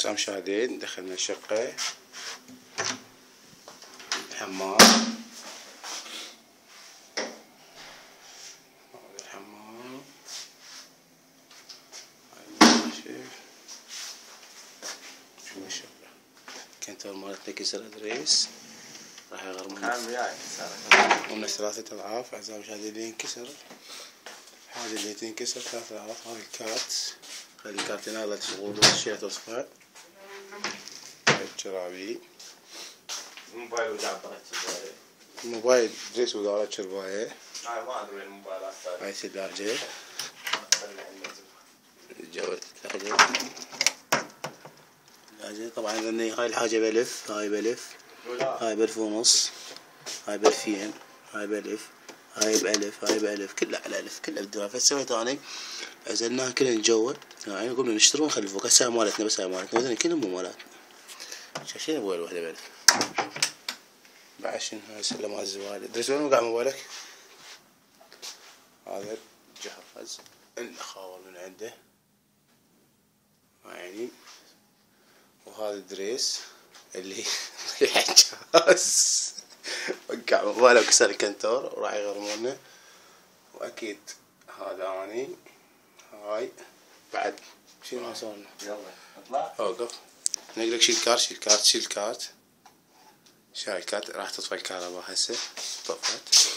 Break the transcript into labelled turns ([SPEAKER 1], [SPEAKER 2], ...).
[SPEAKER 1] مشاهدين دخلنا الشقة، الحمام، هذا الحمام، شوف الشقة. كنتر مالتنا كسر ادريس راح يغرمون قلنا 3 اضعاف. اعزائي المشاهدين اللي ينكسر، هذه اللي تنكسر 3 اضعاف. هذا الكارت، هذه الكارتين هذا تشغل الاشياء تصفى. هاي الشرابي،
[SPEAKER 2] الموبايل ودعبرت الزباية،
[SPEAKER 1] الموبايل دريس ودارة شرباية.
[SPEAKER 2] ما ادري وين الموبايلات
[SPEAKER 1] هاي ثلاجة، الجو الثلاجة. طبعا هاي الحاجة بألف، هاي بألف، هاي ب1500، هاي ب2000، هاي بألف، هاي بألف، هاي بألف، كلها على ألف، كلها بالدولار. فسويت أنا عزلناها كلها جوا، يعني قلنا نشتري ونخلي فوق. هسه مالتنا، بس هاي مالتنا، وذني كلهم مو مالتنا. شايفين موبايل واحدة بألف. بعد شنو هاي سلة مال الزبالة. دريس وين وقع موبايلك؟ هذا جهاز الأخاوة من عنده يعني. وهذا دريس اللي الجهاز وقع موبايله وكسر الكنتور وراح يغرمونه. واكيد هذا اني. هاي بعد شنو ما سوينا؟
[SPEAKER 2] يلا اطلع
[SPEAKER 1] اوقف. نقول لك شيل الكارت، شيل الكارت، شيل الكارت، شيل الكارت. راح تطفى الكهرباء هسه. طفت.